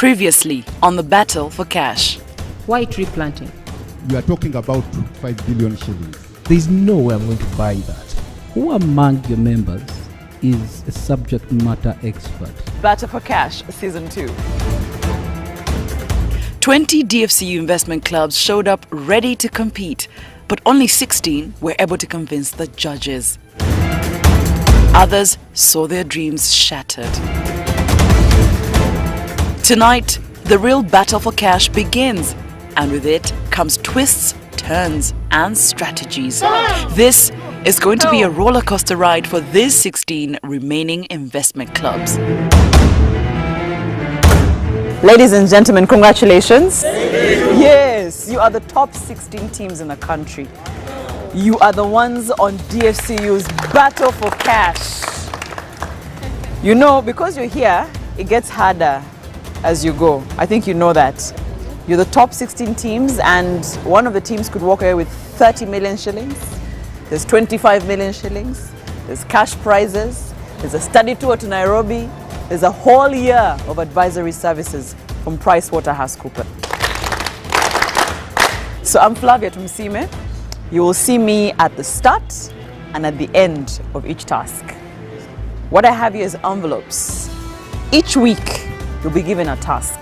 Previously on the battle for cash. Why tree planting? You are talking about 5 billion shillings. There's no way I'm going to buy that. Who among your members is a subject matter expert? Battle for Cash Season 2. 20 dfcu investment clubs showed up ready to compete, but only 16 were able to convince the judges. Others saw their dreams shattered. Tonight, the real battle for cash begins, and with it comes twists, turns, and strategies. This is going to be a roller coaster ride for these 16 remaining investment clubs. Ladies and gentlemen, congratulations. Yes, you are the top 16 teams in the country. You are the ones on DFCU's battle for cash. You know, because you're here, it gets harder as you go. I think you know that. You're the top 16 teams, and one of the teams could walk away with 30 million shillings. There's 25 million shillings. There's cash prizes. There's a study tour to Nairobi. There's a whole year of advisory services from PricewaterhouseCoopers. So I'm Flavia Tumsime. You will see me at the start and at the end of each task. What I have here is envelopes. Each week, you'll be given a task.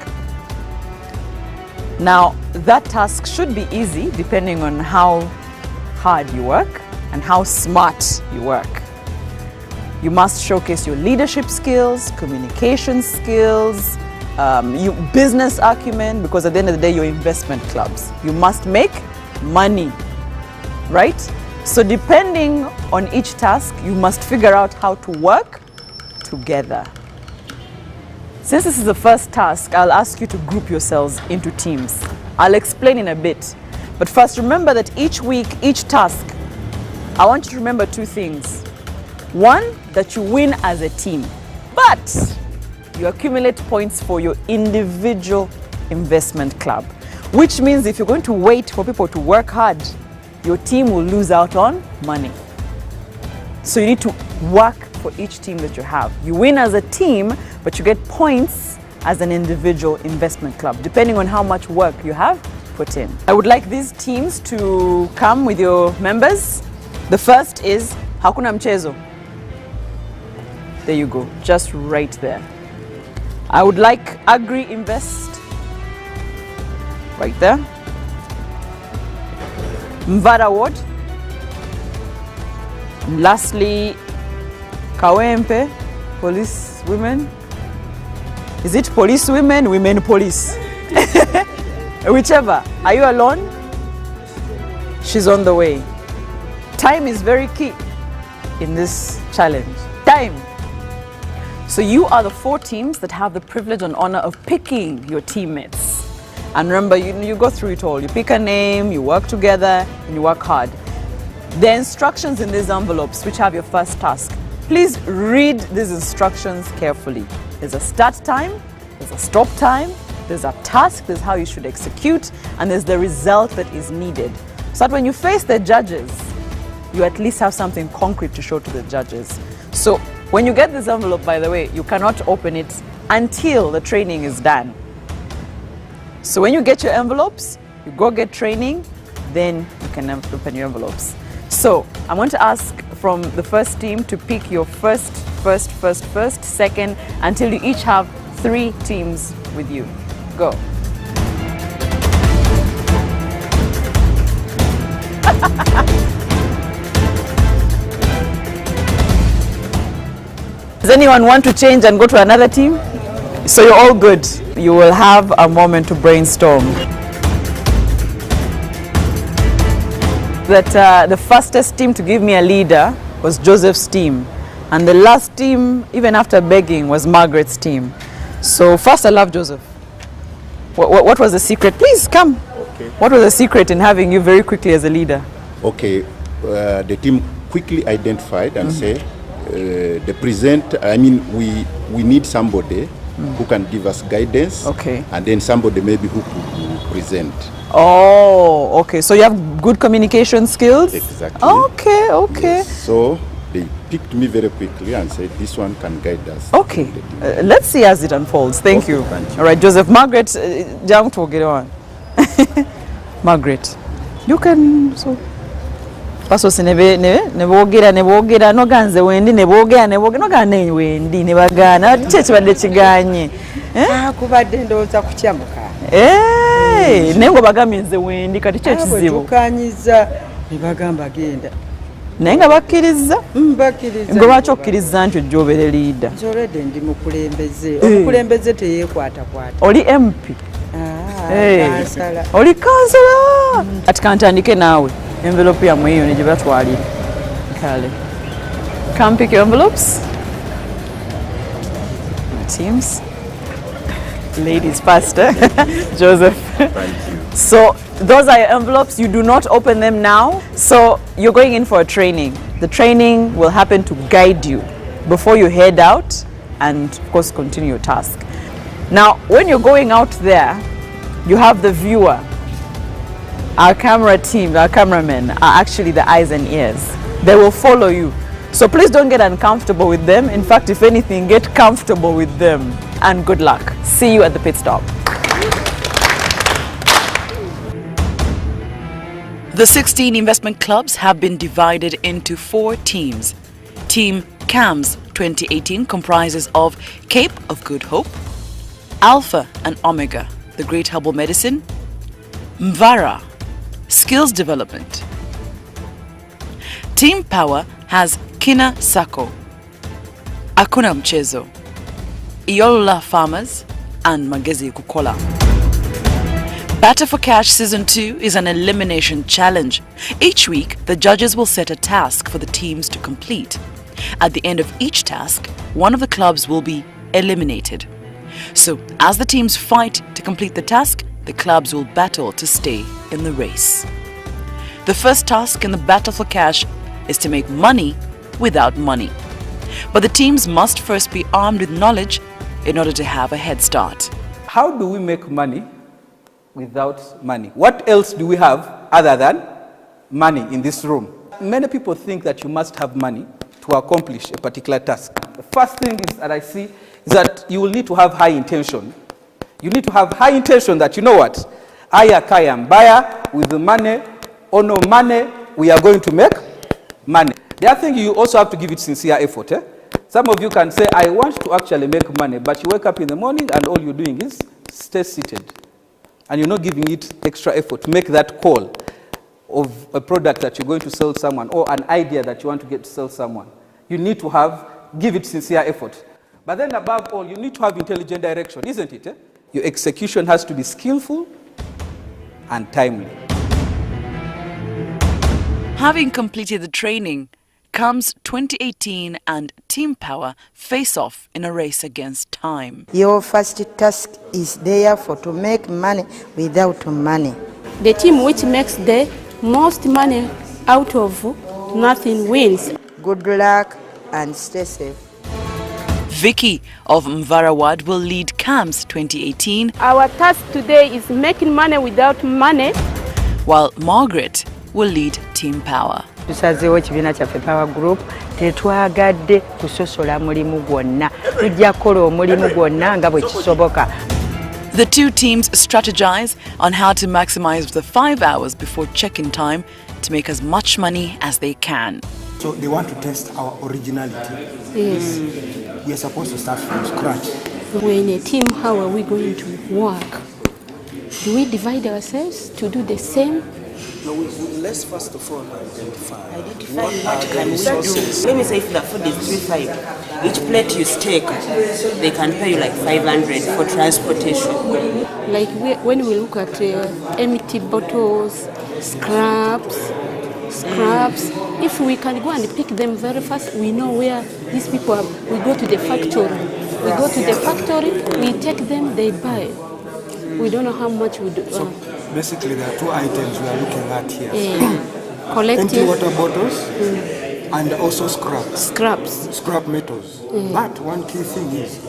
Now, that task should be easy depending on how hard you work and how smart you work. You must showcase your leadership skills, communication skills, your business acumen, because at the end of the day, you're investment clubs. You must make money, right? So depending on each task, you must figure out how to work together. Since this is the first task, I'll ask you to group yourselves into teams. I'll explain in a bit. But first, remember that each week, each task, I want you to remember two things. One, that you win as a team, but you accumulate points for your individual investment club, which means if you're going to wait for people to work hard, your team will lose out on money. So you need to work for each team that you have. You win as a team, but you get points as an individual investment club, depending on how much work you have put in. I would like these teams to come with your members. The first is Hakuna Mchezo. There you go, just right there. I would like Agri Invest, right there. Mvara Ward. Lastly, Kawempe, police women. Is it police women, women police? Whichever. Are you alone? She's on the way. Time is very key in this challenge. Time. So you are the 4 teams that have the privilege and honor of picking your teammates. And remember, you go through it all. You pick a name, you work together, and you work hard. The instructions in these envelopes, which have your first task, please read these instructions carefully. There's a start time, there's a stop time, there's a task, there's how you should execute, and there's the result that is needed. So that when you face the judges, you at least have something concrete to show to the judges. So when you get this envelope, by the way, you cannot open it until the training is done. So when you get your envelopes, you go get training, then you can open your envelopes. So I'm going to ask from the first team to pick your first, second, until you each have 3 teams with you. Go. Does anyone want to change and go to another team? So you're all good. You will have a moment to brainstorm. That the fastest team to give me a leader was Joseph's team, and the last team, even after begging, was Margaret's team. So first, I love Joseph. What was the secret? Please come. Okay. What was the secret in having you very quickly as a leader? Okay, the team quickly identified and say, the present. I mean, we need somebody who can give us guidance. Okay. And then somebody maybe who could present. Oh, okay. So you have good communication skills? Exactly. Okay, okay. Yes. So they picked me very quickly and said, this one can guide us. Okay, let's see as it unfolds. Thank you. Thank you. All right, Joseph. Margaret, jump to get on. Margaret, you can so. Paso nebe nebogera no ganze wendi nebogera no gane wendi nebagana chechi bade chiganye kubadde ndoza kuchamuka nengo bagamize wendi kati chechi zibo tukanyiza nebagamba genda nenga bakiriza ngo bachokkiriza nti ojobere leader jorede ndi mukulembeze omukulembeze teyekwata kwata oli MP oli kansala ati kantandike nawe envelope ya mweyo ne jibatwalira kale. Come pick your envelopes. Teams. Ladies first. Joseph. Thank you. So those are your envelopes. You do not open them now. So you're going in for a training. The training will happen to guide you before you head out and of course continue your task. Now when you're going out there, you have the viewer. Our camera team, our cameramen are actually the eyes and ears. They will follow you. So please don't get uncomfortable with them. In fact, if anything, get comfortable with them. And good luck. See you at the pit stop. The 16 investment clubs have been divided into 4 teams. Team CAMS 2018 comprises of Cape of Good Hope, Alpha and Omega, the Great Herbal Medicine, Mvara, Skills Development. Team Power has Kina Sako, Akuna Mchezo, Iolola Farmers and Magezi Kukola. Battle for Cash Season 2 is an elimination challenge. Each week, the judges will set a task for the teams to complete. At the end of each task, one of the clubs will be eliminated. So, as the teams fight to complete the task, the clubs will battle to stay in the race. The first task in the Battle for Cash is to make money without money. But the teams must first be armed with knowledge in order to have a head start. How do we make money without money? What else do we have other than money in this room? Many people think that you must have money to accomplish a particular task. The first thing that I see is that you will need to have high intention. You need to have high intention that, you know what, I am buyer with the money or no money, we are going to make money. The other thing, you also have to give it sincere effort. Some of you can say, I want to actually make money, but you wake up in the morning and all you're doing is stay seated. And you're not giving it extra effort to make that call of a product that you're going to sell someone or an idea that you want to get to sell someone. You need to give it sincere effort. But then above all, you need to have intelligent direction, isn't it? Your execution has to be skillful and timely. Having completed the training, CAMS 2018 and Team Power face off in a race against time. Your first task is therefore to make money without money. The team which makes the most money out of nothing wins. Good luck and stay safe. Vicky of Mvarawad will lead CAMS 2018. Our task today is making money without money. While Margaret will lead Team Power. Tusazeewo ekibiina kyaffe Power Group tetwagadde kusosola mulimu gwonna. Tujja kukola omulimu gwonna nga bwe kisoboka. The two teams strategize on how to maximize the 5 hours before check-in time to make as much money as they can. So they want to test our originality. Yes. We are supposed to start from scratch. When a team, how are we going to work? Do we divide ourselves to do the same? No, let's first of all identify what can we do. Let me say if the food is 3.5, each plate you take, they can pay you like 500 for transportation. Like when we look at empty bottles, scraps, if we can go and pick them very fast, we know where these people are. We go to the factory. We take them, they buy. We don't know how much we do. So basically there are 2 items we are looking at here. Collective. Empty water bottles and also scraps. Scrap metals. But one key thing is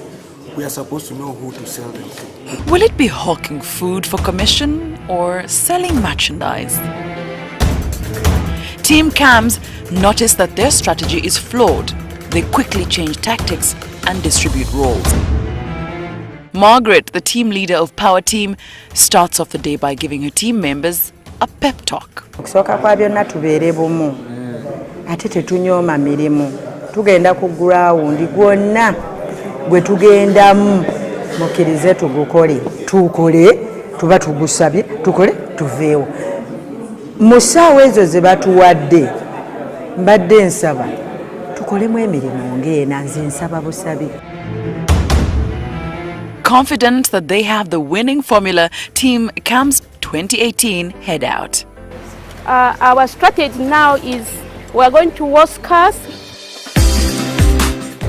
we are supposed to know who to sell them to. Will it be hawking food for commission or selling merchandise? Team CAMS notice that their strategy is flawed. They quickly change tactics and distribute roles. Margaret, the team leader of Power Team, starts off the day by giving her team members a pep talk. Okusooka kwa byonna tubeere bumu ate tetunyooma mirimu tugenda ku ground gwonna gwe tugendamu mukkirize tugukole tukole tuba tugusabye tukole tuveewo mu ssaawa ezo ze batuwadde mbadde nsaba tukolemu emirimu ng'ena nze nsaba busabi. Confident that they have the winning formula, Team CAMS 2018 head out. Our strategy now is we are going to wash cars.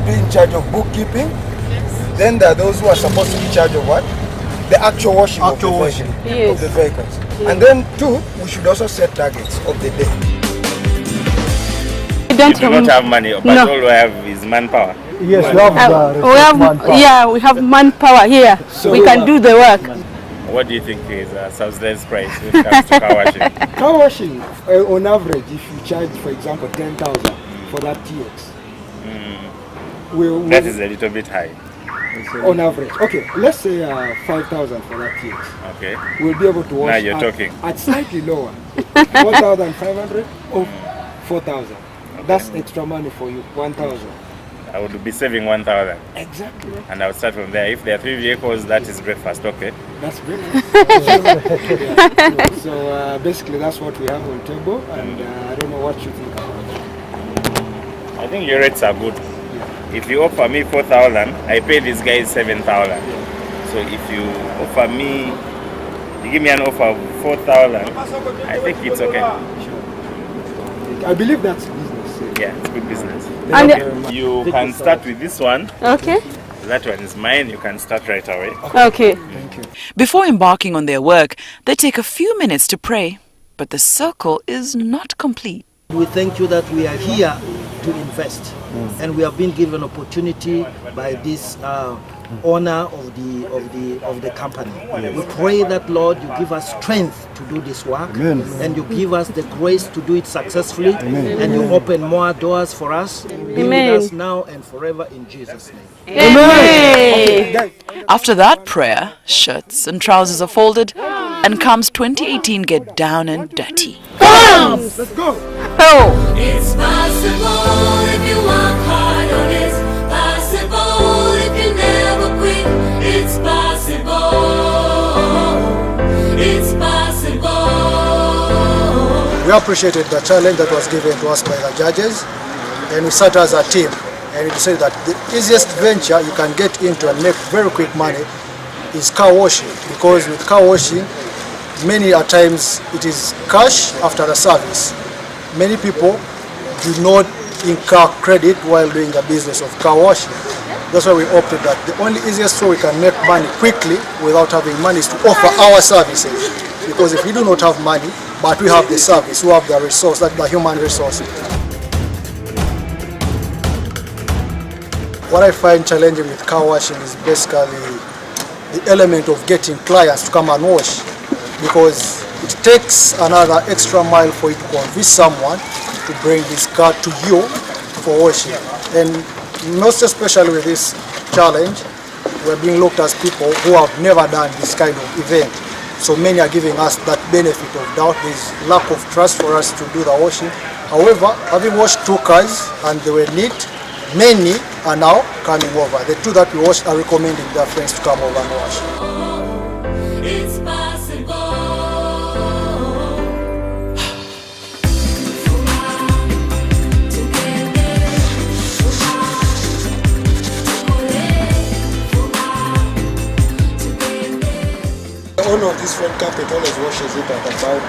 Be in charge of bookkeeping. Then there are those who are supposed to be in charge of what? The actual washing of the vehicles. Yes. And then two, we should also set targets of the day. We do not have money, but all we have is manpower. Yes, we have manpower. Yeah, we have manpower here. So we can do the work. What do you think is a subsidized price when it comes to car washing? Car washing, on average, if you charge, for example, 10,000 for that TX, that is a little bit high. On average. Okay, let's say 5,000 for that TX. Okay. We'll be able to wash now you're talking. At slightly lower. 4,500 or 4,000. Okay. That's extra money for you, 1,000. I would be saving 1,000. Exactly. And I would start from there. If there are 3 vehicles, that is breakfast, okay? That's breakfast. So basically that's what we have on table, and I don't know what you think about it. I think your rates are good. If you offer me 4,000, I pay these guys 7,000. So if you offer me, you give me an offer of 4,000, I think it's okay. Sure. I believe that's business. Yeah, it's good business. And you can start with this one. Okay. That one is mine. You can start right away. Okay. Thank you. Before embarking on their work, they take a few minutes to pray, but the circle is not complete. We thank you that we are here to invest, and we have been given opportunity by this owner of the company. We pray that, Lord, you give us strength to do this work, and you give us the grace to do it successfully, and you open more doors for us. Be with us now and forever in Jesus' name. Amen. After that prayer, shirts and trousers are folded, and CAMS 2018 get down and dirty. CAMS! Let's go! Oh! It's possible if you work hard on it. It's possible if you never quit. It's possible. It's possible. We appreciated the challenge that was given to us by the judges, and we sat as a team and we decided that the easiest venture you can get into and make very quick money is car washing, because with car washing, many a times it is cash after the service. Many people do not incur credit while doing the business of car washing. That's why we opted that the only easiest way we can make money quickly without having money is to offer our services. Because if we do not have money, but we have the service, we have the resource, like the human resource. What I find challenging with car washing is basically the element of getting clients to come and wash, because it takes another extra mile for you to convince someone to bring this car to you for washing. And most especially with this challenge, we're being looked as people who have never done this kind of event. So many are giving us that benefit of doubt. There's lack of trust for us to do the washing. However, having washed 2 cars and they were neat, many are now coming over. The 2 that we washed are recommending their friends to come over and wash. It's possible. The owner of this front carpet always washes it at about,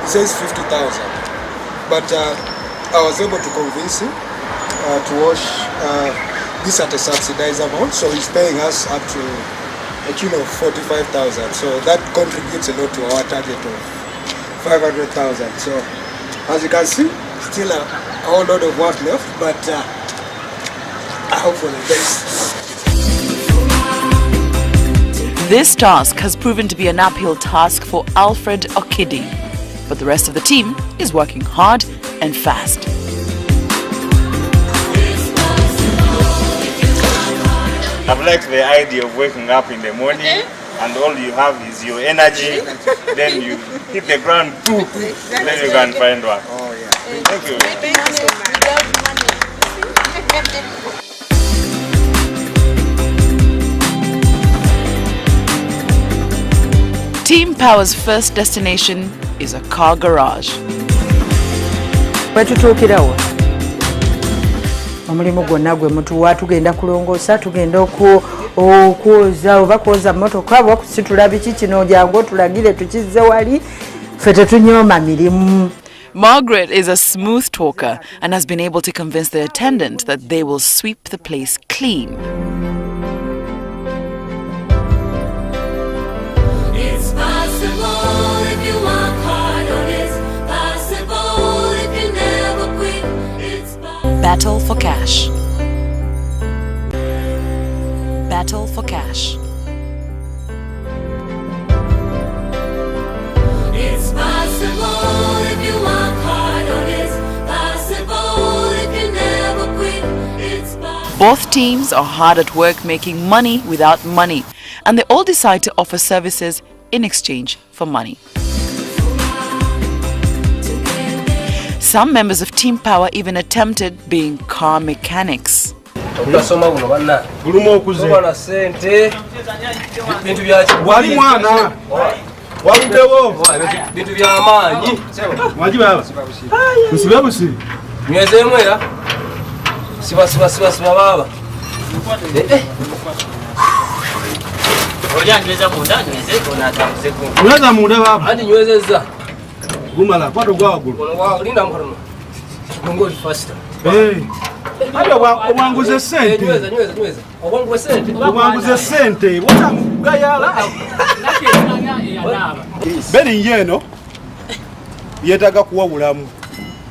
he says 50,000. But I was able to convince him to wash this at a subsidized amount, so he's paying us up to a tune of 45,000. So that contributes a lot to our target of 500,000. So as you can see, still a whole lot of work left, but I hope for the best. This task has proven to be an uphill task for Alfred Okidi, but the rest of the team is working hard and fast. I've liked the idea of waking up in the morning and all you have is your energy, then you hit the ground, then you can find work. Oh, yeah. Thank you. Thank you so much. Team Power's first destination is a car garage. Wetutuukirawo omulimu gwonna gwe mutuwa tugenda kulongoosa tugenda okwoza oba kwoza mmotoka oba kusitula biki kino jangu otulagire tukizze wali ffe tetunyooma mirimu. Margaret is a smooth talker and has been able to convince the attendant that they will sweep the place clean. It's possible if you work hard on it. Possible if you never quit. It's possible. Battle for cash. Battle for cash. It's possible if you work hard on it. Possible if you never quit. It's possible. Both teams are hard at work making money without money, and they all decide to offer services in exchange for money. Some members of Team Power even attempted being car mechanics. Unaweza muda baba. Hadi nywezeza. Gumala kwa dogo. Linda mkono. Mungu faster. Hadi wanguze sente. Nyweza. Wanguze sente. Wanguze sente. Wata mugayala. Beni yeno. Yetaga kuwa bulamu.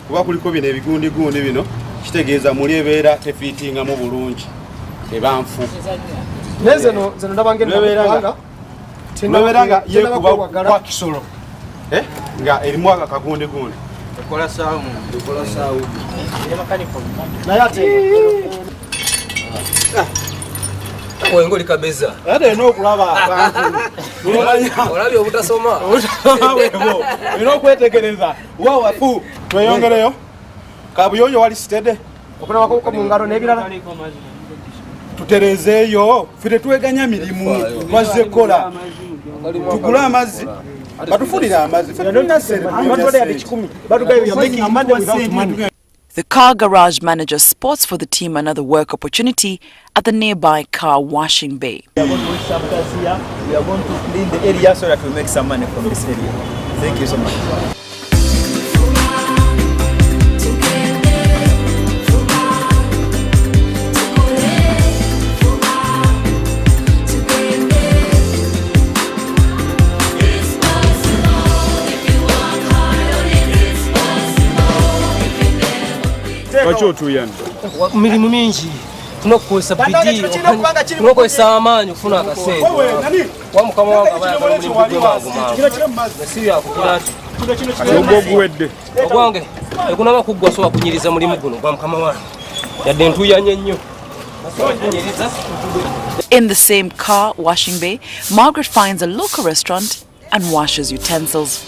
Kuba kuliko bino ebigundi bino. Kitegeeza muli ebeera tefiitinga mu bulungi. Ebanfu. Nezeno ndabange ndabanga Tinobelanga ye kuba kwa kisolo. Nga erimu akagunde. Ekola sawu. Ye makaniko. Na yate. Wengo likabeza. Ade no kulaba abantu. Olabi obutasoma. Webo. Bino kwetegereza. Wa wafu. Tweyongereyo. Kabuyonyo wali stede. Okuna bako mu ngaro nebirala. Tuterezeyo fire tweganya mirimu twaze kola tukula amazi batufulira amazi The car garage manager spots for the team another work opportunity at the nearby car washing bay. We are going to clean the area so that we make some money from this area. Thank you so much. Mirimu mingi tunokukozesa bidii tunokozesa amaanyi okufuna akasente wa mukama wange ogwange ekunaba kuggwa soba kunyiriza mulimu guno gwa mukama wange yadde ntuyanye nnyo. In the same car washing bay, Margaret finds a local restaurant and washes utensils.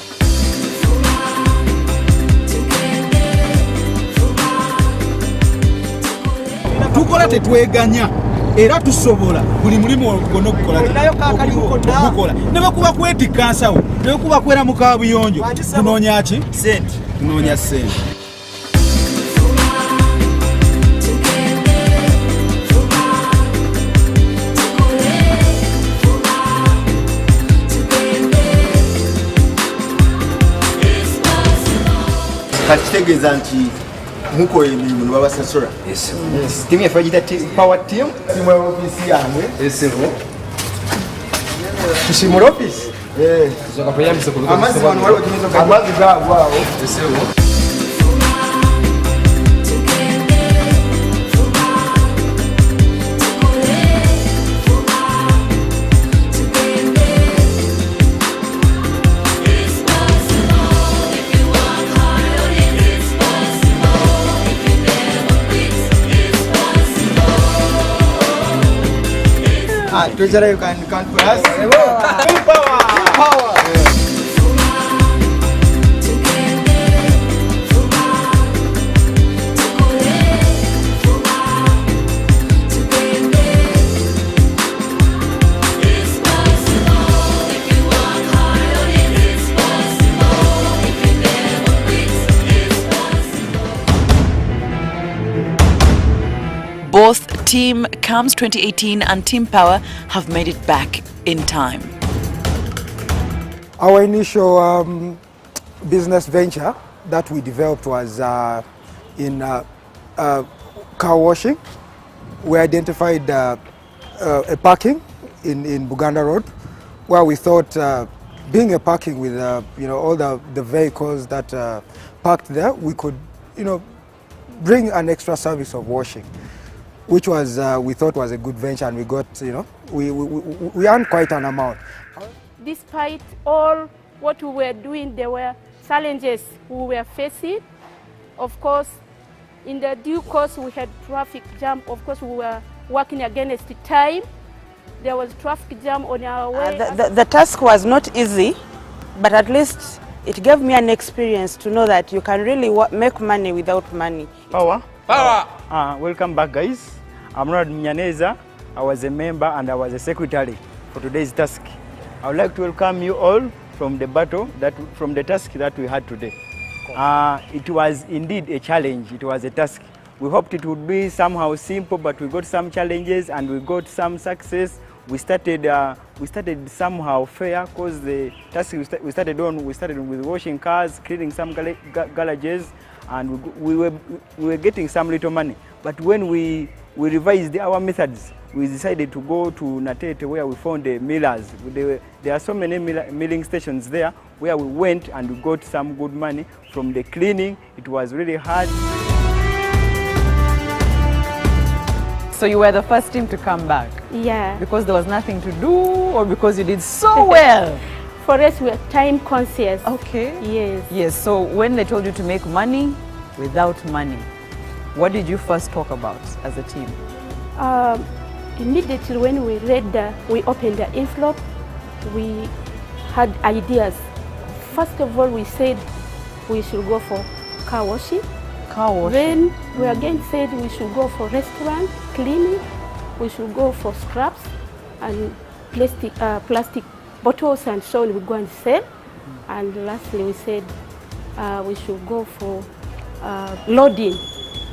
Tukola tetweganya era tusobola buli mulimu ogonna okukola ne bakuba kwetikansawo ne bakuba kwera mu kabuyonjo tunoonya ki sente tunoonya sente. Kakitegeeza nti mukola emirimu nebabasasula. Tiimu yaffe bagiyita power team ya ofiisi yange tusimula ofiisi amazzi wano waliwo amazzi gaagwawo. Treasurer, you can count for us. Power. Both Team CAMS 2018 and Team Power have made it back in time. Our initial business venture that we developed was in car washing. We identified a parking in Buganda Road, where we thought being a parking with all the vehicles that parked there, we could bring an extra service of washing, which was we thought was a good venture, and we got we earned quite an amount. Despite all what we were doing, there were challenges we were facing. Of course, in the due course, we had traffic jam. Of course, we were working against the time. There was traffic jam on our way. The task was not easy, but at least it gave me an experience to know that you can really make money without money. Power. Welcome back, guys. I'm Ronald Mnyaneza. I was a member and I was a secretary for today's task. I would like to welcome you all from the task that we had today. It was indeed a challenge. It was a task. We hoped it would be somehow simple, but we got some challenges and we got some success. We started somehow fair, because the task we started with washing cars, cleaning some garages, and we were getting some little money. But when we revised our methods, we decided to go to Natete, where we found the millers. There are so many milling stations there, where we went and we got some good money from the cleaning. It was really hard. So you were the first team to come back? Yeah. Because there was nothing to do, or because you did so well? For us, we are time conscious. Okay. Yes. Yes, so when they told you to make money without money, what did you first talk about as a team? Immediately when we we opened the envelope, we had ideas. First of all, we said we should go for car washing. Then we again said we should go for restaurant cleaning. We should go for scraps and plastic bottles and so on. We go and sell. And lastly, we said we should go for loading.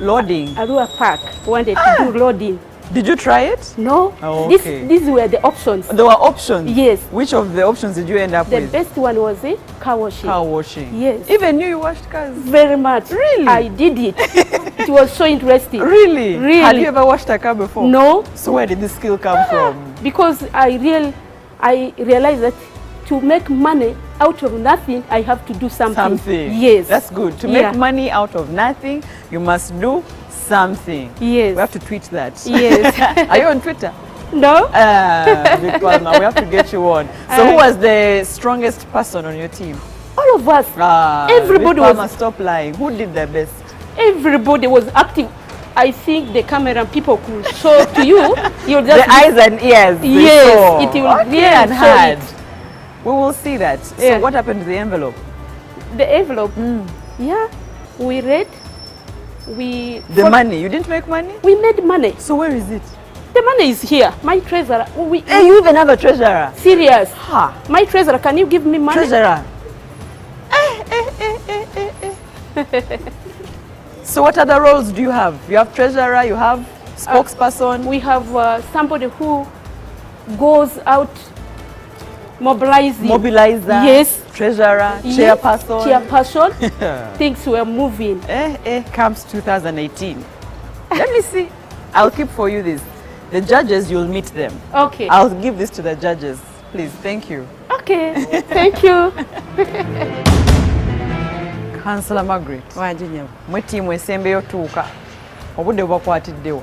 Loading? Arua Park wanted to do loading. Did you try it? No. Oh, okay. These were the options. There were options? Yes. Which of the options did you end up with? The best one was car washing. Car washing? Yes. Even you washed cars? Very much. Really? I did it. It was so interesting. Really? Really. Have you ever washed a car before? No. So where did this skill come from? Because I realized that to make money out of nothing, I have to do something. Yes. That's good. To make money out of nothing, you must do something. Yes. We have to tweet that. Yes. Are you on Twitter? No. Big Palma, we have to get you on. So who was the strongest person on your team? All of us. Everybody Big Palma, was. Stop lying. Who did the best? Everybody was active. I think the camera people could show to you. You'll just the eyes and ears. Yes, it will really and hard. We will see that. Yeah. So what happened to the envelope? The envelope? Yeah, we read. The money? You didn't make money? We made money. So where is it? The money is here. My treasurer. Hey, you even have a treasurer? Serious. My treasurer, can you give me money? Treasurer. So what other roles do you have? You have treasurer, you have spokesperson? We have somebody who goes out mobilizing. Mobilizer? Yes. Treasurer? Yes. Chairperson? Chairperson. Things were moving. Comes 2018. Let me see. I'll keep for you this. The judges, you'll meet them. Okay. I'll give this to the judges. Please, thank you. Okay, thank you. Councillor Margaret. Mwe tiimu esembeyo tuuka. Obudde bwakwatiddewa.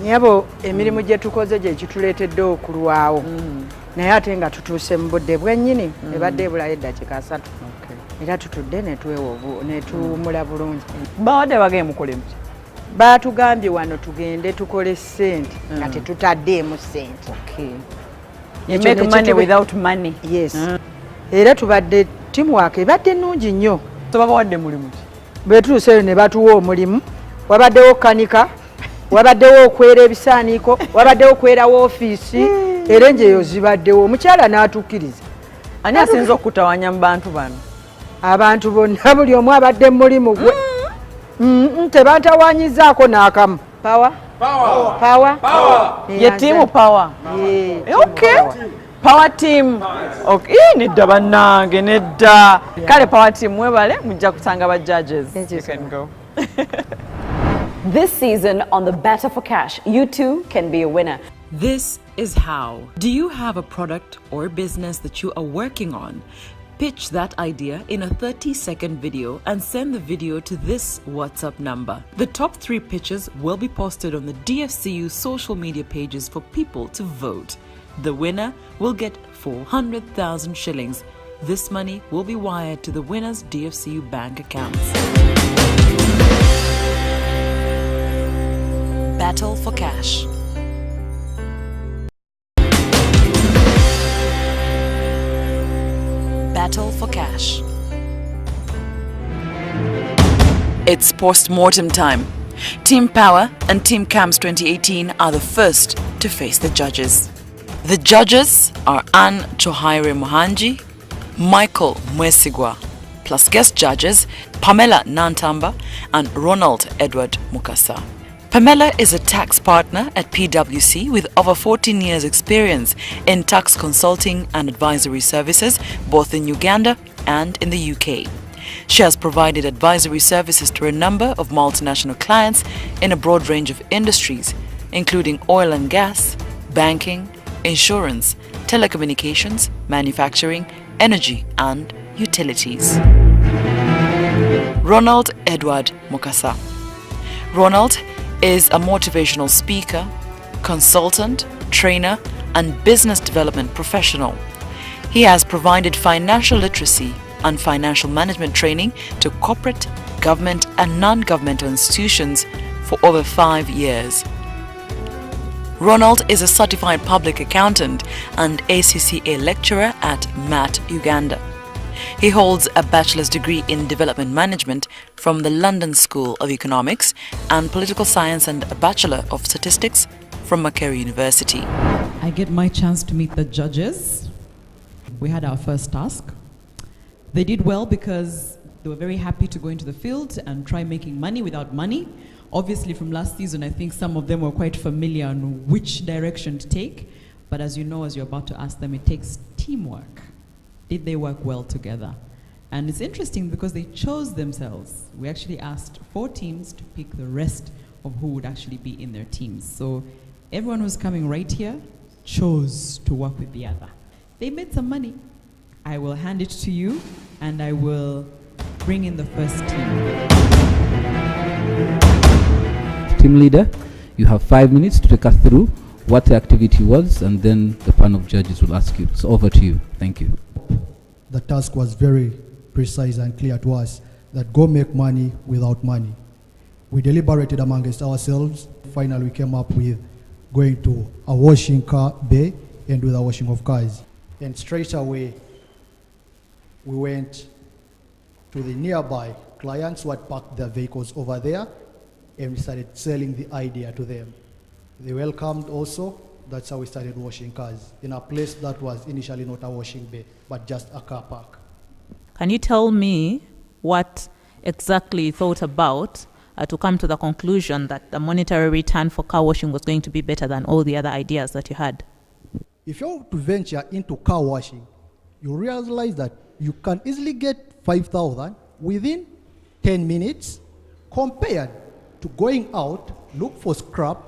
Nyabo emirimu gye tukoze gye kituleetedde okulwawo. Naye ate nga tutuuse mu budde bwennyini ebadde ebulayo eddakiika 3. Era tutudde ne tuwummula bulungi. Bawadde bagee mukole muki? Baatugambye wano tugende tukole ssente nga tetutaddeemu ssente. You make money without money. Yes. Era tubadde teamwork ebadde nnungi nnyo. Tubabawadde mulimu ki? Bwe tutuuseeyo ne batuwa omulimu, wabaddewo kanika, wabaddewo okwera ebisaaniiko, wabaddewo okwera woofiisi, era enjeyo zibaddewo. Omukyala n'atukkiriza. Ani asinza okutawanya mu bantu bano? Abantu bonna buli omu abadde mu mulimu gwe. Tebantawanyizaako n'akamu. Power? Power? Ye team power. Okay. Power team. Okay. Nedda bannange nedda. Kale power team mwebale mujja kusanga ba judges. You can go. This season on the Battle for Cash, you too can be a winner. This is how. Do you have a product or business that you are working on? Pitch that idea in a 30-second video and send the video to this WhatsApp number. The top 3 pitches will be posted on the DFCU social media pages for people to vote. The winner will get 400,000 shillings. This money will be wired to the winner's DFCU bank accounts. Battle for Cash. Battle for Cash. It's post-mortem time. Team Power and Team Camps 2018 are the first to face the judges. The judges are Anne Chohaire Mohanji, Michael Mwesigwa, plus guest judges Pamela Nantamba and Ronald Edward Mukasa. Pamela is a tax partner at PwC with over 14 years experience in tax consulting and advisory services both in Uganda and in the UK. She has provided advisory services to a number of multinational clients in a broad range of industries, including oil and gas, banking, insurance, telecommunications, manufacturing, energy and utilities. Ronald Edward Mukasa. Ronald is a motivational speaker, consultant, trainer, and business development professional. He has provided financial literacy and financial management training to corporate, government, and non-governmental institutions for over 5 years. Ronald is a certified public accountant and ACCA lecturer at MAT Uganda. He holds a bachelor's degree in development management from the London School of Economics and political science and a bachelor of statistics from Makerere University. I get my chance to meet the judges. We had our first task. They did well because they were very happy to go into the field and try making money without money. Obviously from last season, I think some of them were quite familiar on which direction to take. But as you know, as you're about to ask them, it takes teamwork. Did they work well together? And it's interesting because they chose themselves. We actually asked 4 teams to pick the rest of who would actually be in their teams. So everyone who's coming right here chose to work with the other. They made some money. I will hand it to you and I will bring in the first team. Team leader, you have 5 minutes to take us through what the activity was, and then the panel of judges will ask you. So over to you. Thank you. The task was very precise and clear to us that go make money without money. We deliberated amongst ourselves. Finally, we came up with going to a washing car bay and do the washing of cars. And straight away, we went to the nearby clients who had parked their vehicles over there, and we started selling the idea to them. They welcomed also. That's how we started washing cars in a place that was initially not a washing bay, but just a car park. Can you tell me what exactly you thought about to come to the conclusion that the monetary return for car washing was going to be better than all the other ideas that you had? If you want to venture into car washing, you realize that you can easily get 5,000 within 10 minutes compared to going out, look for scrap,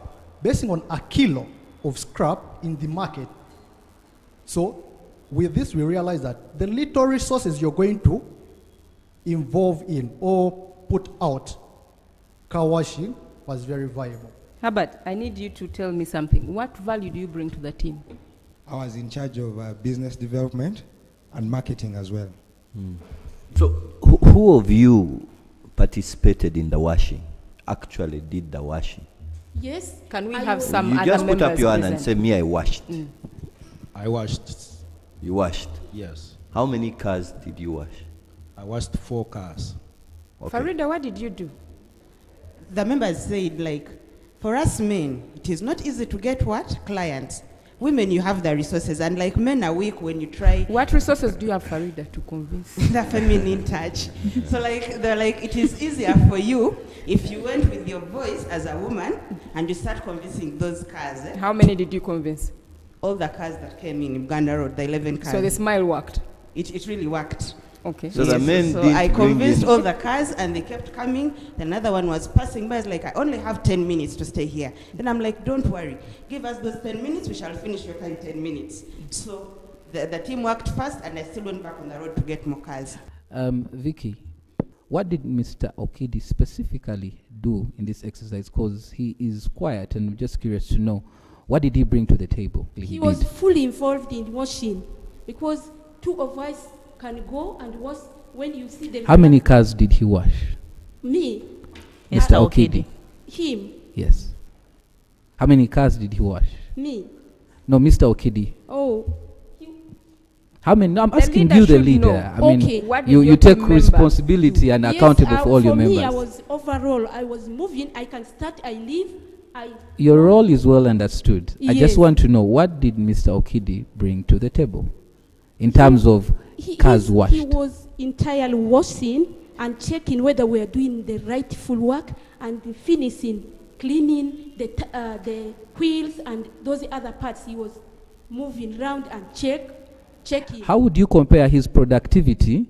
basing on a kilo of scrap in the market. So with this, we realize that the little resources you're going to involve in or put out car washing was very viable. Herbert, I need you to tell me something. What value do you bring to the team? I was in charge of business development and marketing as well. So who of you participated in the washing, actually did the washing? Yes. Can we have some you other just put members up your hand present? and say, me, I washed. I washed. You washed? Yes. How many cars did you wash? I washed 4 cars. Okay. Farida, what did you do? The members said, like, for us men, it is not easy to get what? Clients. Women, you have the resources, and like men are weak when you try. What resources do you have, Farida, to convince? The feminine touch. So like, they're like, it is easier for you if you went with your voice as a woman and you start convincing those cars. How many did you convince? All the cars that came in Uganda Road, the 11 cars. So the smile worked? It really worked. Okay. So the men so did I bring convinced in- all the cars and they kept coming. Another one was passing by. I was like, I only have 10 minutes to stay here. Then I'm like, don't worry. Give us those 10 minutes. We shall finish your car in 10 minutes. So the team worked fast and I still went back on the road to get more cars. Vicky, what did Mr. Okidi specifically do in this exercise? Because he is quiet and I'm just curious to know, what did he bring to the table? He was fully involved in washing because 2 of us can go and wash when you see them. How many cars did he wash? Me. Mr. Okidi. Him. Yes. How many cars did he wash? Me. No, Mr. Okidi. Oh. How many? No, I'm The asking leader you, the should leader. know. I mean, Okay. What did you your take team member responsibility and Yes, accountable for all your for me, members. I was overall. I was moving. I can start. I leave. Your role is well understood. I Yes. just want to know, what did Mr. Okidi bring to the table in terms of cars washed? He was entirely washing and checking whether we are doing the rightful work and finishing, cleaning the wheels and those other parts. He was moving around and checking. How would you compare his productivity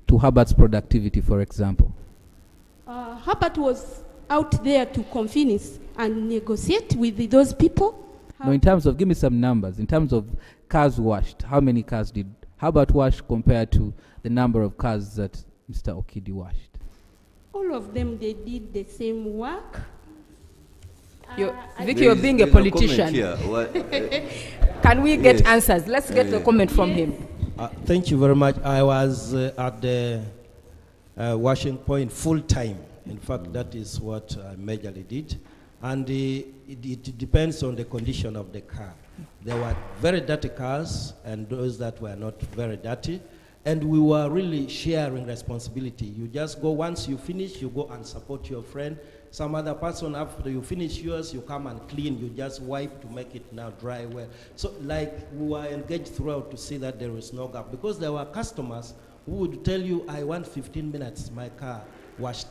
to Herbert's productivity, for example? Herbert was out there to convince and negotiate with those people. No, in terms of, give me some numbers. In terms of cars washed, how many cars did Herbert wash compared to the number of cars that Mr. Okidi washed? All of them, they did the same work. Vicky, you're being a politician. Can we get Yes. answers? Let's get a comment from him. Thank you very much. I was at the washing point full time. In fact, that is what I majorly did. And it depends on the condition of the car. There were very dirty cars and those that were not very dirty. And we were really sharing responsibility. You just go, once you finish, you go and support your friend. Some other person, after you finish yours, you come and clean. You just wipe to make it now dry well. So like we were engaged throughout to see that there is no gap. Because there were customers who would tell you, I want 15 minutes, my car washed.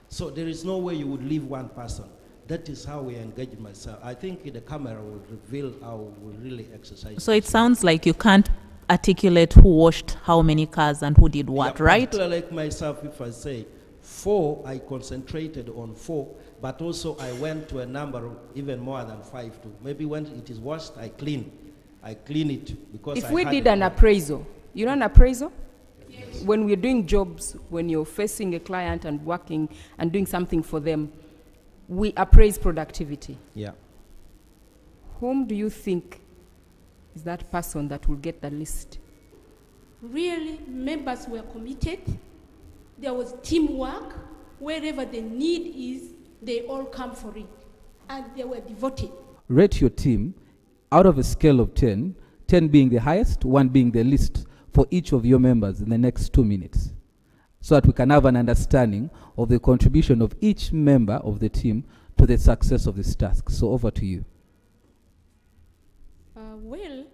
So there is no way you would leave one person. That is how we engage myself. I think the camera will reveal how we really exercise. So it sounds like you can't articulate who washed how many cars and who did what, Yeah, right? particularly like myself, if I say 4, I concentrated on 4, but also I went to a number of even more than 5 too. Maybe when it is washed, I clean it because If I we had did it. an appraisal, you know an appraisal? Yes. When we're doing jobs, when you're facing a client and working and doing something for them, we appraise productivity. Yeah. Whom do you think is that person that will get the list? Really, members were committed. There was teamwork. Wherever the need is, they all come for it. And they were devoted. Rate your team out of a scale of 10, 10 being the highest, 1 being the least, for each of your members in the next 2 minutes, so that we can have an understanding of the contribution of each member of the team to the success of this task. So over to you. Well,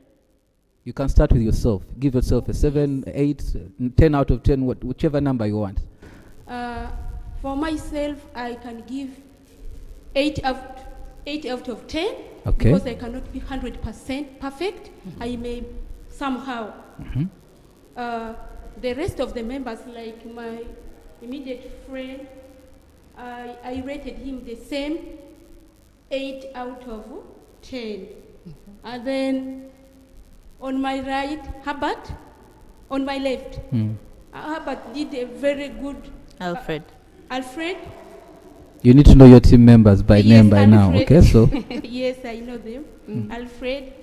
You can start with yourself. Give yourself a 7, 8, 10 out of 10, whichever number you want. for myself, I can give 8 out of 10. Okay. Because I cannot be 100% perfect. I may somehow. The rest of the members, like my immediate friend, I rated him the same, 8 out of 10. And then on my right, Herbert. On my left, Herbert did a very good. Alfred. Alfred. You need to know your team members by name by now, Alfred. okay? So Yes, I know them. Alfred,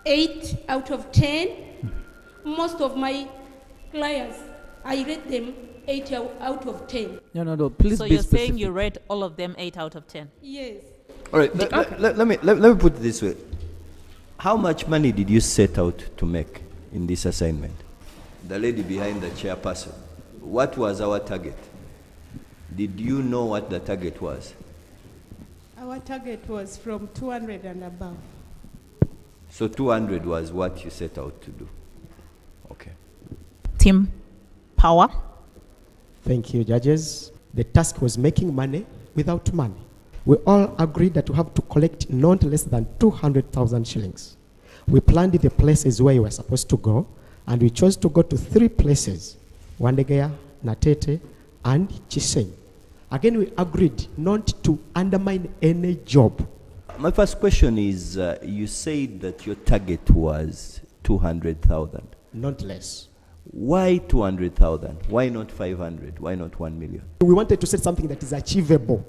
8 out of 10. Most of my clients, I rate them 8 out of 10. no, please So be you're specific. saying you rate all of them 8 out of 10? Yes. All right, let me put it this way. How much money did you set out to make in this assignment? The lady behind the chairperson, what was our target? Did you know what the target was? Our target was from 200 and above. So 200 was what you set out to do. Okay. Team Power. Thank you, judges. The task was making money without money. We all agreed that we have to collect not less than 200,000 shillings. We planned the places where we were supposed to go, and we chose to go to 3 places: Wandegeya, Natete, and Chisenyi. Again, we agreed not to undermine any job. My first question is, you said that your target was 200,000. Not less. Why 200,000? Why not 500? Why not 1 million? We wanted to set something that is achievable,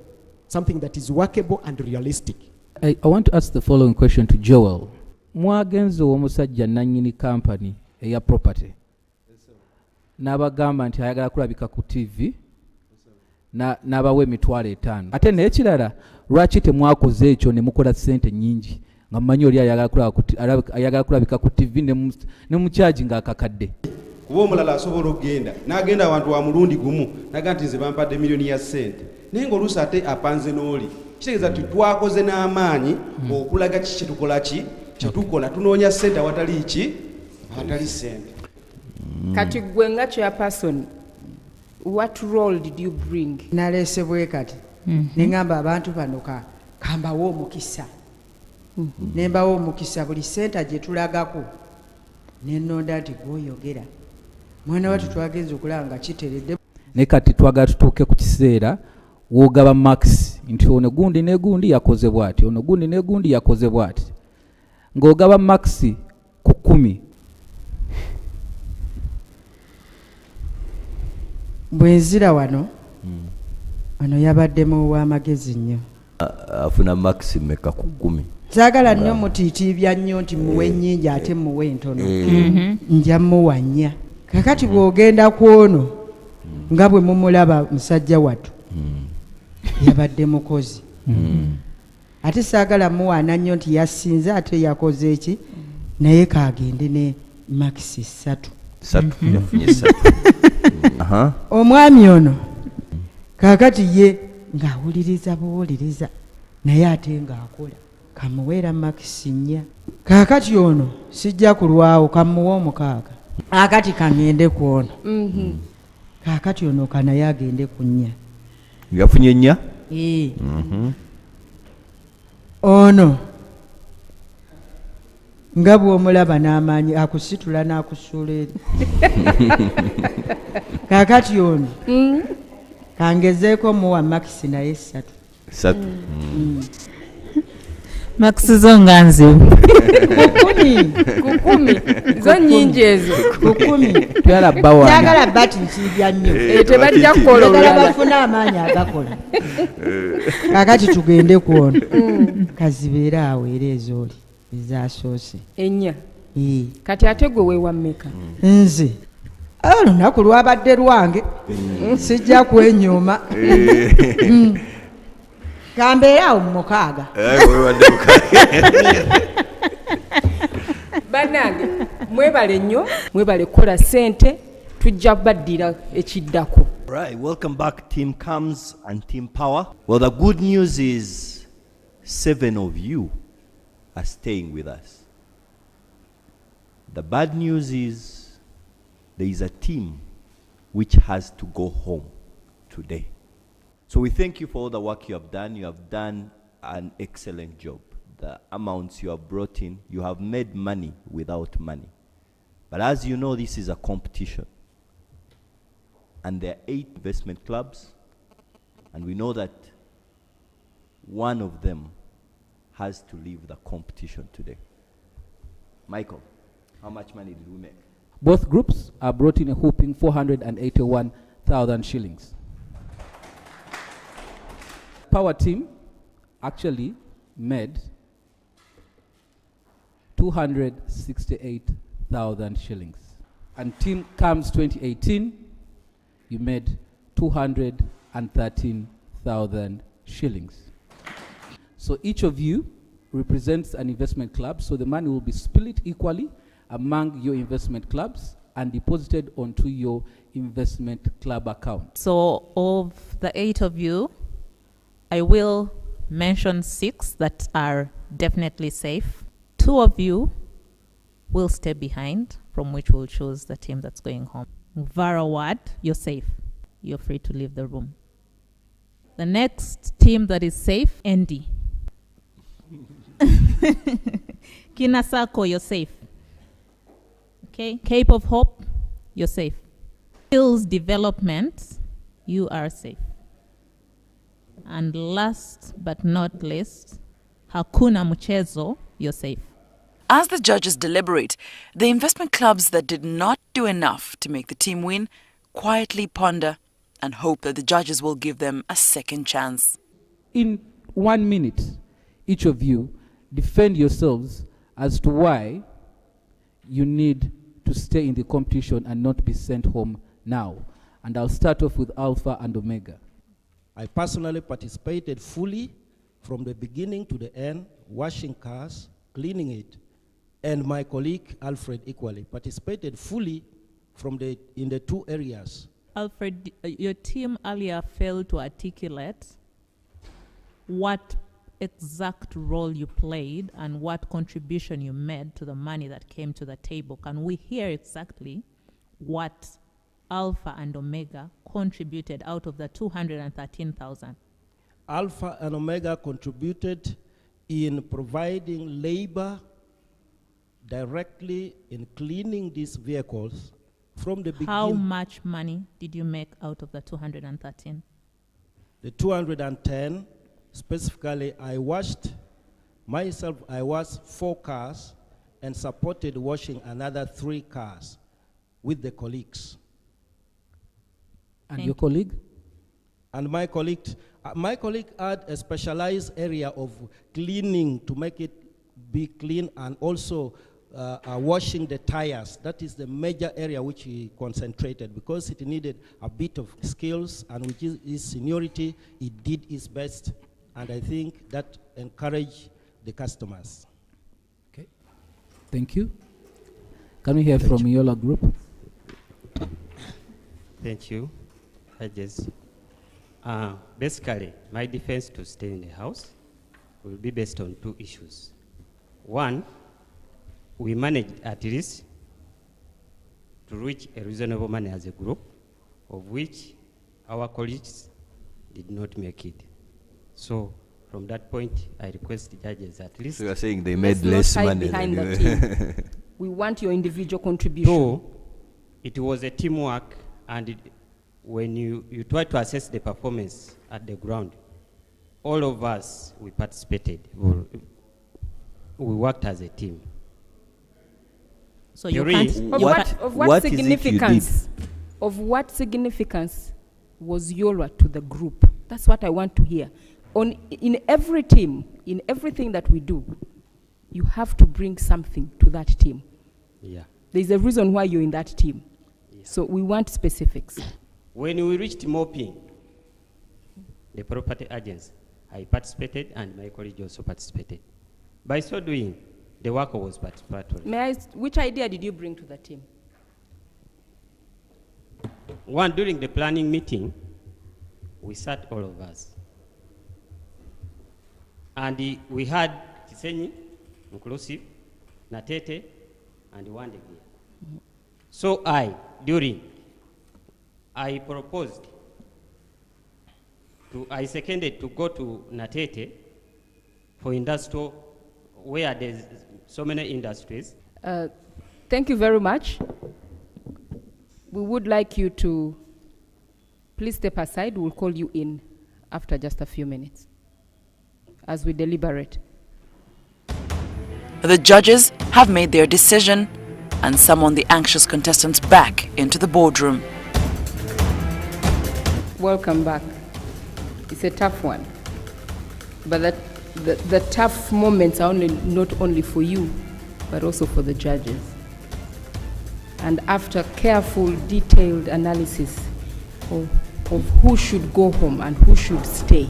something that is workable and realistic. I want to ask the following question to Joel. Mwagenzo omusajja nannyini company eya property. N'abagamba nti ayagala kulabika ku TV n'abawa emitwalo 5. Ate n'ekirala lwaki temwakoze ekyo ne mukola ssente nnyingi nga mmanyi oli ayagala kulabika ku TV ne mukyagi ng'akakadde? Kuba omulala asobola okugenda n'agenda abantu wa mulundi gumu naga nti nze bampadde miliyoni ya ssente naye ng'oluusi ate apanze n'oli kitegeeza nti twakoze n'amaanyi okulaga kiki kyetukola ki kyetukola tunoonya ssente awatali ki awatali ssente. Kati gwe nga chairperson, what role did you bring? Nalese bwe kati nengamba abantu bano kambawo omukisa nembawo omukisa buli ssente gye tulagako nenonda nti gwoyogera mwana watu twagenza okulanga kiteredde. Ne kati twagala tutuuke ku kiseera w'ogaba max nti ono gundi ne gundi yakoze bw'ati, ono gundi ne gundi yakoze bw'ati, ng'ogaba max ku 10. Bwenzira wano wano yabaddemu ow'amagezi nnyo. Afuna max meka ku 10. Zaagala nnyo mutiitiibya nnyo nti muwe nnyingi ate muwe ntono. Nja muwa nnya. Kakati bw'ogenda ku ono nga bwe mumulaba musajja wattu yabadde mukozi. Ate saagala muwaana nnyo nti yasinze ate yakoze eki naye kaagende ne max 3. Yafunye 3. Omwami ono kaakati ye ng'awuliriza buwuliriza naye ate ng'akola kamuweera max 4. Kaakati ono sijja kulwawo kamuwa 6. Akati kangende ku ono. Kaakati ono kanaye agende ku 4. Yafunye 4? Ono nga bw'omulaba n'amaanyi akusitula n'akusuula eri. Kaakati ono kangezeeko muwa max naye 3. Max zo nga nzibu. Kukumi. Zo nnyingi ezo. Kukumi. Njagala bati nkiibya nnyo. Tebajja kukola olulala. Bafuna amaanyi agakola. Kaakati tugende ku ono. Kazibeera awo era ezooli ezasoose. 4. Kati ate gwe weewa mmeka? Nze olunaku lwabadde lwange sijja kwenyooma. Kambeera awo mu 6. Bannange mwebale nnyo mwebale kukola ssente tujja kubaddira ekiddako. Right, welcome back Team Comes and Team Power. Well, the good news is 7 of you are staying with us. The bad news is there is a team which has to go home today. So we thank you for all the work you have done. You have done an excellent job. The amounts you have brought in, you have made money without money. But as you know, this is a competition. And there are 8 investment clubs. And we know that one of them has to leave the competition today. Michael, how much money did we make? Both groups are brought in a whopping 481,000 shillings. Power team actually made 268,000 shillings. And Team Comes 2018, you made 213,000 shillings. So each of you represents an investment club, so the money will be split equally among your investment clubs and deposited onto your investment club account. So of the 8 of you, I will mention 6 that are definitely safe. 2 of you will stay behind, from which we'll choose the team that's going home. Varawad, you're safe. You're free to leave the room. The next team that is safe, Andy. Kinasako, you're safe. Okay. Cape of Hope, you're safe. Hills Development, you are safe. And last but not least, Hakuna Mchezo, you're safe. As the judges deliberate, the investment clubs that did not do enough to make the team win quietly ponder and hope that the judges will give them a second chance. In 1 minute, each of you defend yourselves as to why you need to stay in the competition and not be sent home now. And I'll start off with Alpha and Omega. I personally participated fully from the beginning to the end, washing cars, cleaning it, and my colleague Alfred equally participated fully in the 2 areas. Alfred, your team earlier failed to articulate what exact role you played and what contribution you made to the money that came to the table. Can we hear exactly what Alpha and Omega contributed out of the 213,000? Alpha and Omega contributed in providing labor directly in cleaning these vehicles from the beginning. How much money did you make out of the 213? The 210, specifically, I washed 4 cars and supported washing another 3 cars with the colleagues. And your colleague? And my colleague had a specialized area of cleaning to make it be clean, and also washing the tires. That is the major area which he concentrated, because it needed a bit of skills, and with his seniority, he did his best. And I think that encouraged the customers. Okay. Thank you. Can we hear from Yola Group? Thank you, judges. Basically, my defense to stay in the house will be based on 2 issues. One, we managed at least to reach a reasonable money as a group, of which our colleagues did not make it. So from that point, I request the judges at least. So you are saying they made less money behind than the you. team. We want your individual contribution. So it was a teamwork, and when you try to assess the performance at the ground, all of us, we participated. We worked as a team. So you can't. Of what significance? Of what significance was Yola to the group? That's what I want to hear. In every team, in everything that we do, you have to bring something to that team. Yeah. There's a reason why you're in that team. Yeah. So we want specifics. When we reached mopping, the property agents, I participated and my colleague also participated. By so doing, the worker was participatory. Which idea did you bring to the team? One, during the planning meeting, we sat all of us. And we had Kisenyi, inclusive, Natete, and Wandegi. So I proposed, I seconded to go to Natete for industrial, where there's so many industries. Thank you very much. We would like you to please step aside. We'll call you in after just a few minutes as we deliberate. The judges have made their decision and summon the anxious contestants back into the boardroom. Welcome back. It's a tough one, but the tough moments are not only for you, but also for the judges. And after careful, detailed analysis of who should go home and who should stay,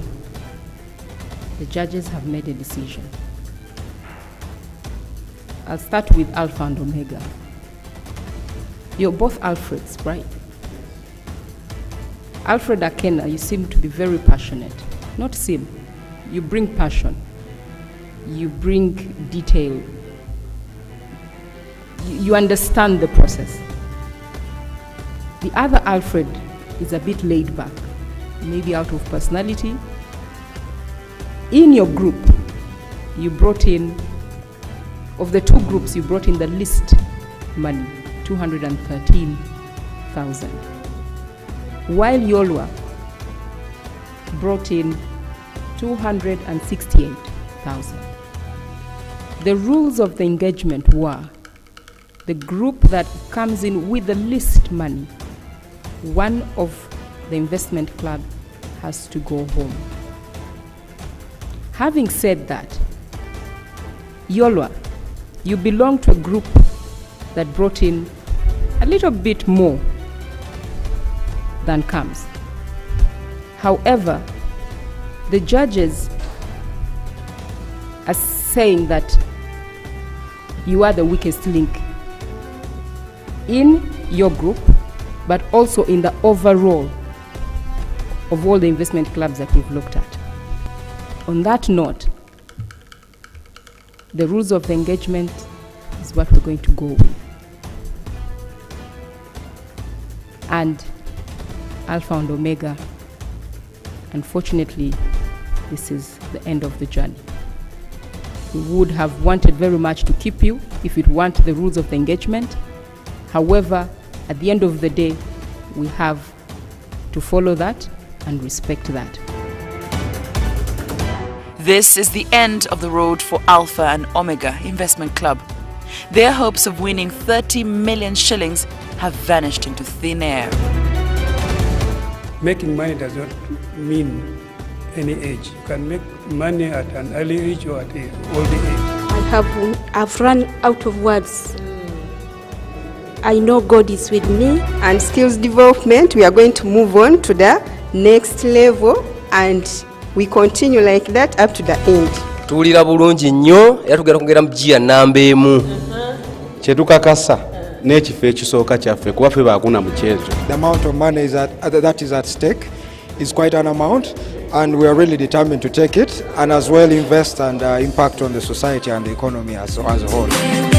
the judges have made a decision. I'll start with Alpha and Omega. You're both Alfreds, right? Alfred Akena, you seem to be very passionate. Not seem, you bring passion. You bring detail. You understand the process. The other Alfred is a bit laid back, maybe out of personality. In your group, you brought in, of the two groups, you brought in the least money, 213,000. While Yolwa brought in 268,000. The rules of the engagement were the group that comes in with the least money, one of the investment club has to go home. Having said that, Yolwa, you belong to a group that brought in a little bit more than comes. However, the judges are saying that you are the weakest link in your group, but also in the overall of all the investment clubs that we've looked at. On that note, the rules of the engagement is what we're going to go with. And Alpha and Omega, unfortunately, this is the end of the journey. We would have wanted very much to keep you if you'd want the rules of the engagement. However, at the end of the day, we have to follow that and respect that. This is the end of the road for Alpha and Omega Investment Club. Their hopes of winning 30 million shillings have vanished into thin air. Making money does not mean any age. You can make money at an early age or at an old age. I've run out of words. I know God is with me. And skills development, we are going to move on to the next level, and we continue like that up to the end. Tuwulira bulungi nnyo era tugenda kongera mu gia namba emu. Kyetukakasa n'ekifo ekisooka kyaffe kuba ffe baakuna mu kyezo. The amount of money that is at stake is quite an amount, and we are really determined to take it and as well invest and impact on the society and the economy as a whole.